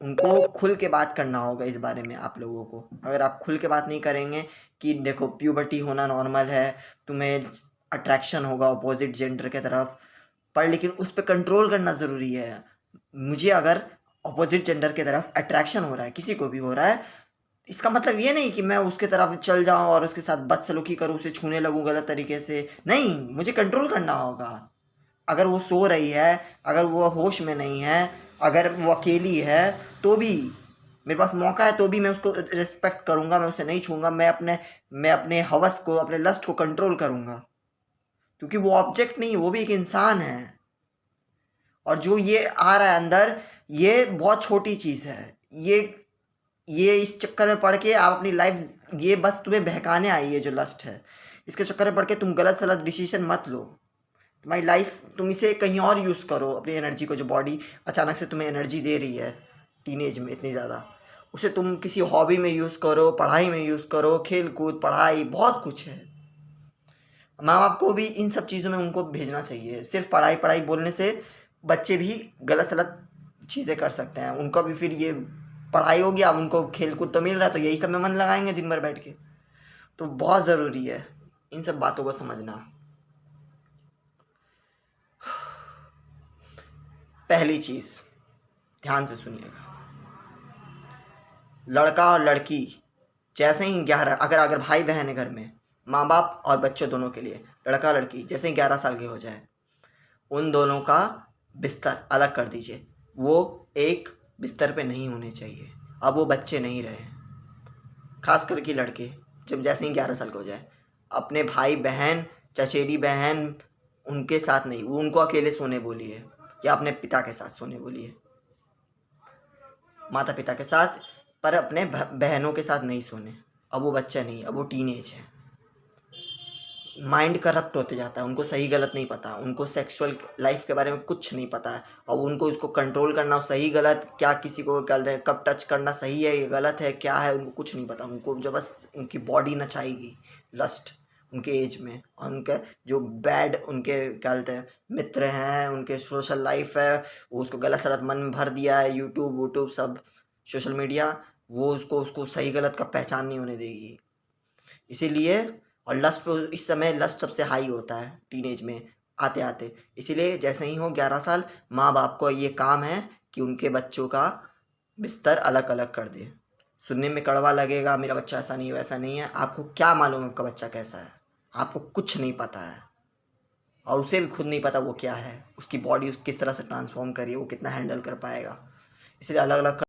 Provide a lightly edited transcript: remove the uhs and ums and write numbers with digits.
उनको खुल के बात करना होगा इस बारे में आप लोगों को। अगर आप खुल के बात नहीं करेंगे कि देखो प्यूबर्टी होना नॉर्मल है, तुम्हें अट्रैक्शन होगा अपोजिट जेंडर के तरफ, पर लेकिन उस पे कंट्रोल करना ज़रूरी है। मुझे अगर अपोजिट जेंडर की तरफ अट्रैक्शन हो रहा है, किसी को भी हो रहा है, इसका मतलब ये नहीं कि मैं उसके तरफ चल जाऊँ और उसके साथ बदसलूकी करूँ, उसे छूने लगूँ गलत तरीके से। नहीं, मुझे कंट्रोल करना होगा। अगर वो सो रही है, अगर वो होश में नहीं है, अगर वो अकेली है, तो भी मेरे पास मौका है तो भी मैं उसको रिस्पेक्ट करूँगा, मैं उसे नहीं छूँगा, मैं अपने हवस को, अपने लस्ट को कंट्रोल करूँगा। क्योंकि वो ऑब्जेक्ट नहीं है, वो भी एक इंसान है। और जो ये आ रहा है अंदर, ये बहुत छोटी चीज़ है। ये इस चक्कर में पड़ के आप अपनी लाइफ, ये बस तुम्हें बहकाने आई है जो लस्ट है। इसके चक्कर में पड़ के तुम गलत सलत डिसीजन मत लो। तुम्हारी लाइफ, तुम इसे कहीं और यूज़ करो, अपनी एनर्जी को, जो बॉडी अचानक से तुम्हें एनर्जी दे रही है टीनेज में इतनी ज़्यादा, उसे तुम किसी हॉबी में यूज़ करो, पढ़ाई में यूज़ करो, खेल कूद, पढ़ाई, बहुत कुछ है। माँ बाप को भी इन सब चीज़ों में उनको भेजना चाहिए। सिर्फ पढ़ाई पढ़ाई बोलने से बच्चे भी गलत सलत चीज़ें कर सकते हैं। उनका भी फिर ये पढ़ाई हो गया, अब उनको खेल कूद तो मिल रहा है, तो यही सब में मन लगाएंगे दिन भर बैठ के। तो बहुत ज़रूरी है इन सब बातों को समझना। पहली चीज़, ध्यान से सुनिएगा। लड़का और लड़की जैसे ही 11, अगर अगर भाई बहन है घर में, माँ बाप और बच्चों दोनों के लिए, लड़का लड़की जैसे ही 11 साल के हो जाए, उन दोनों का बिस्तर अलग कर दीजिए। वो एक बिस्तर पे नहीं होने चाहिए। अब वो बच्चे नहीं रहे। खास करके लड़के जब जैसे ही 11 साल के हो जाए, अपने भाई बहन, चचेरी बहन, उनके साथ नहीं, वो उनको अकेले सोने बोलिए, या अपने पिता के साथ सोने बोलिए, माता पिता के साथ, पर अपने बहनों के साथ नहीं सोने। अब वो बच्चा नहीं, अब वो टीनेज है। माइंड करप्ट होते जाता है, उनको सही गलत नहीं पता, उनको सेक्सुअल लाइफ के बारे में कुछ नहीं पता है। और उनको उसको कंट्रोल करना, सही गलत क्या, किसी को क्या कब टच करना सही है, ये गलत है, क्या है, उनको कुछ नहीं पता। उनको जो बस उनकी बॉडी नचाएगी लस्ट उनके एज में। और उनके जो बैड, उनके क्या बोलते हैं, मित्र हैं, उनके सोशल लाइफ है, वो उसको गलत सलत मन में भर दिया है, यूट्यूब वूट्यूब सब सोशल मीडिया, वो उसको सही गलत का पहचान नहीं होने देगी। इसीलिए, और लस्ट पे इस समय लस्ट सबसे हाई होता है टीनेज में आते आते। इसीलिए जैसे ही हो 11 साल, माँ बाप को ये काम है कि उनके बच्चों का बिस्तर अलग अलग कर दे। सुनने में कड़वा लगेगा, मेरा बच्चा ऐसा नहीं है वैसा नहीं है। आपको क्या मालूम आपका बच्चा कैसा है? आपको कुछ नहीं पता है। और उसे भी खुद नहीं पता वो क्या है, उसकी बॉडी किस तरह से ट्रांसफॉर्म करी है, वो कितना हैंडल कर पाएगा। इसलिए अलग अलग